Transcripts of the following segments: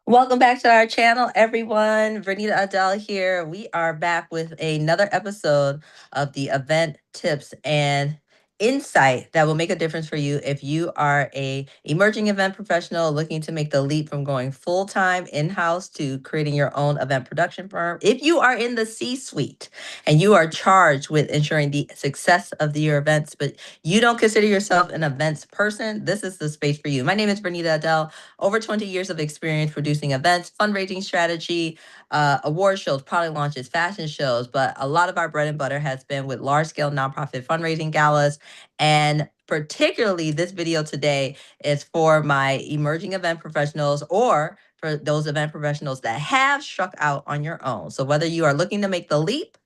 Welcome back to our channel, everyone. Verneda Adele here. We are back with another episode of the event tips and insight that will make a difference for you if you are a emerging event professional looking to make the leap from going full-time in-house to creating your own event production firm. If you are in the C-suite and you are charged with ensuring the success of your events, but you don't consider yourself an events person, this is the space for you. My name is Verneda Adele. Over 20 years of experience producing events, fundraising strategy, award shows, product launches, fashion shows. But a lot of our bread and butter has been with large scale nonprofit fundraising galas. And particularly this video today is for my emerging event professionals or for those event professionals that have struck out on your own. So whether you are looking to make the leap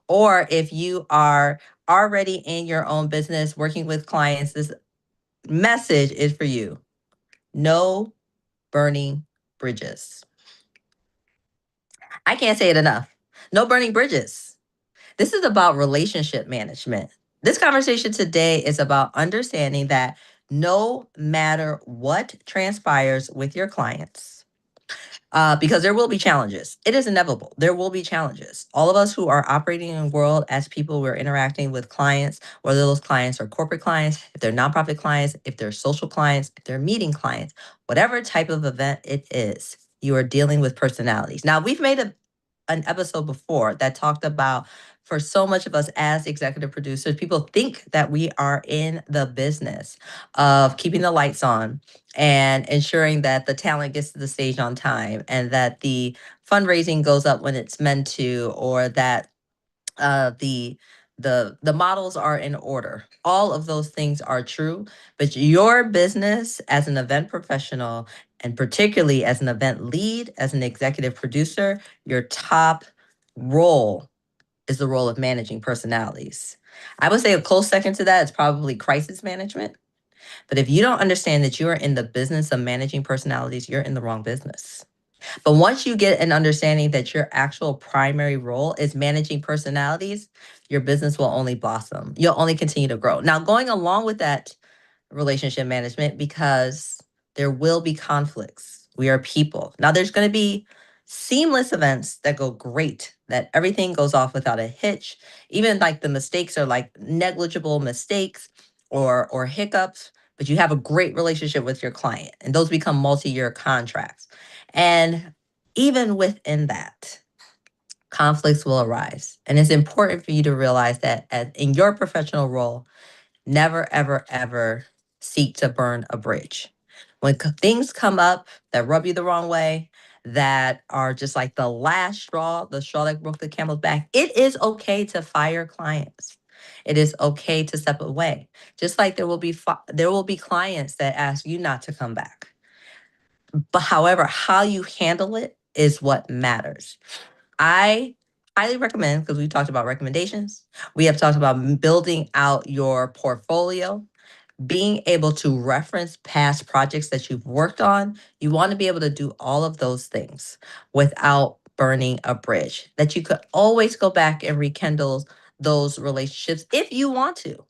or if you are already in your own business working with clients, this message is for you. No burning bridges. I can't say it enough. No burning bridges. This is about relationship management. This conversation today is about understanding that no matter what transpires with your clients, because there will be challenges. It is inevitable. There will be challenges. All of us who are operating in the world as people, we're interacting with clients, whether those clients are corporate clients, if they're nonprofit clients, if they're social clients, if they're meeting clients, whatever type of event it is, you are dealing with personalities. Now, we've made an episode before that talked about, for so much of us as executive producers, people think that we are in the business of keeping the lights on and ensuring that the talent gets to the stage on time and that the fundraising goes up when it's meant to, or that the models are in order. All of those things are true, but your business as an event professional, and particularly as an event lead, as an executive producer, your top role is the role of managing personalities. I would say a close second to that is probably crisis management. But if you don't understand that you are in the business of managing personalities, you're in the wrong business. But once you get an understanding that your actual primary role is managing personalities, your business will only blossom. You'll only continue to grow. Now, going along with that relationship management, because there will be conflicts. We are people. Now, there's going to be seamless events that go great, that everything goes off without a hitch. Even like the mistakes are like negligible mistakes or hiccups, but you have a great relationship with your client, and those become multi-year contracts. And even within that, conflicts will arise. And it's important for you to realize that in your professional role, never, ever, ever seek to burn a bridge. When things come up that rub you the wrong way, that are just like the last straw, the straw that broke the camel's back, it is okay to fire clients. It is okay to step away. Just like there will be clients that ask you not to come back. But however, how you handle it is what matters. I highly recommend, because we talked about recommendations, we have talked about building out your portfolio, being able to reference past projects that you've worked on. You want to be able to do all of those things without burning a bridge, that you could always go back and rekindle those relationships if you want to,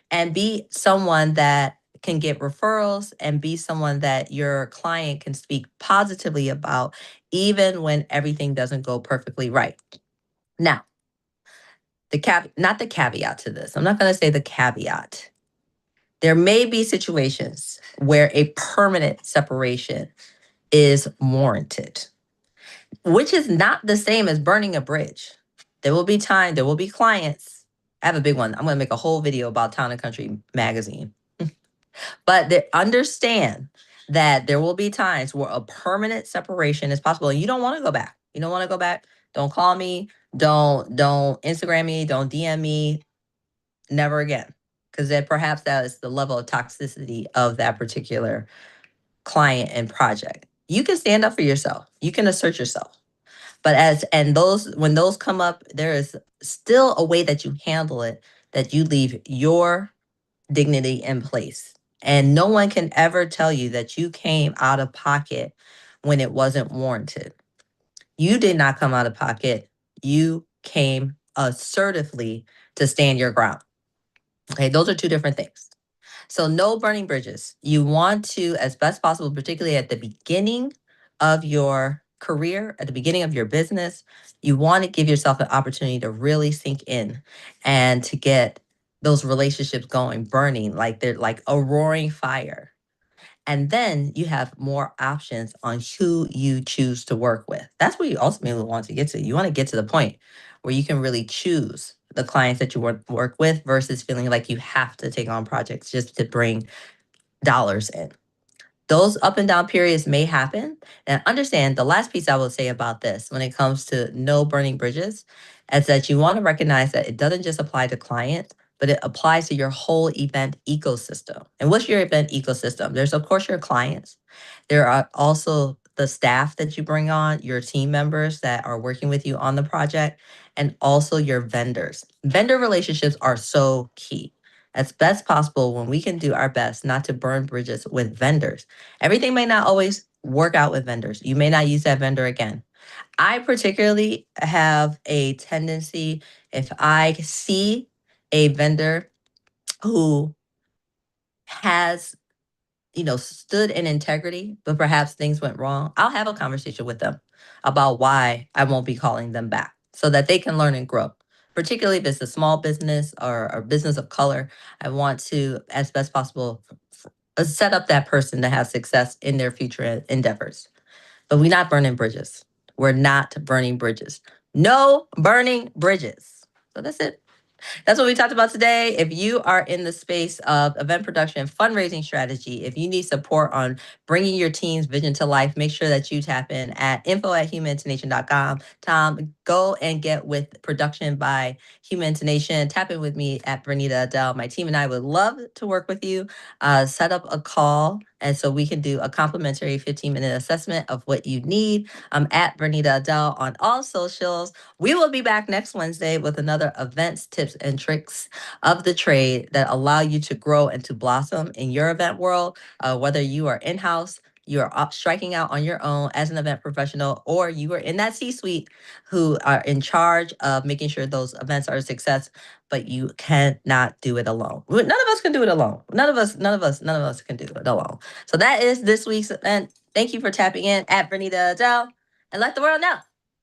and be someone that can get referrals and be someone that your client can speak positively about, even when everything doesn't go perfectly right. Now, not the caveat to this. I'm not going to say the caveat. There may be situations where a permanent separation is warranted, which is not the same as burning a bridge. There will be time, there will be clients. I have a big one. I'm going to make a whole video about Town and Country magazine. But understand that there will be times where a permanent separation is possible and you don't want to go back. You don't want to go back. Don't call me. Don't Instagram me. Don't DM me. Never again. Because then perhaps that is the level of toxicity of that particular client and project. You can stand up for yourself. You can assert yourself. But when those come up, there is still a way that you handle it, that you leave your dignity in place. And no one can ever tell you that you came out of pocket when it wasn't warranted. You did not come out of pocket. You came assertively to stand your ground. Okay, those are two different things. So no burning bridges. You want to, as best possible, particularly at the beginning of your career, at the beginning of your business, you want to give yourself an opportunity to really sink in and to get those relationships going, burning like they're like a roaring fire. And then you have more options on who you choose to work with. That's what you ultimately want to get to. You want to get to the point where you can really choose the clients that you work with versus feeling like you have to take on projects just to bring dollars in. Those up and down periods may happen. And understand the last piece I will say about this when it comes to no burning bridges is that you want to recognize that it doesn't just apply to clients, but it applies to your whole event ecosystem. And what's your event ecosystem? There's, of course, your clients. There are also the staff that you bring on, your team members that are working with you on the project, and also your vendors. Vendor relationships are so key. As best possible, when we can do our best not to burn bridges with vendors. Everything may not always work out with vendors. You may not use that vendor again. I particularly have a tendency, if I see a vendor who has, stood in integrity, but perhaps things went wrong, I'll have a conversation with them about why I won't be calling them back so that they can learn and grow. Particularly if it's a small business or a business of color, I want to, as best possible, set up that person to have success in their future endeavors. But we're not burning bridges. We're not burning bridges. No burning bridges. So that's it. That's what we talked about today. If you are in the space of event production, fundraising strategy, if you need support on bringing your team's vision to life, make sure that you tap in at info@humanintonation.com. Tom, go and get with production by Human Intonation. Tap in with me at Verneda Adele. My team and I would love to work with you. Set up a call, and so we can do a complimentary 15-minute assessment of what you need. I'm at Verneda Adele on all socials. We will be back next Wednesday with another events, tips, and tricks of the trade that allow you to grow and to blossom in your event world, whether you are in-house, you are striking out on your own as an event professional, or you are in that C-suite who are in charge of making sure those events are a success, but you cannot do it alone. None of us can do it alone. None of us can do it alone. So that is this week's event. Thank you for tapping in at Verneda Adele, and let the world know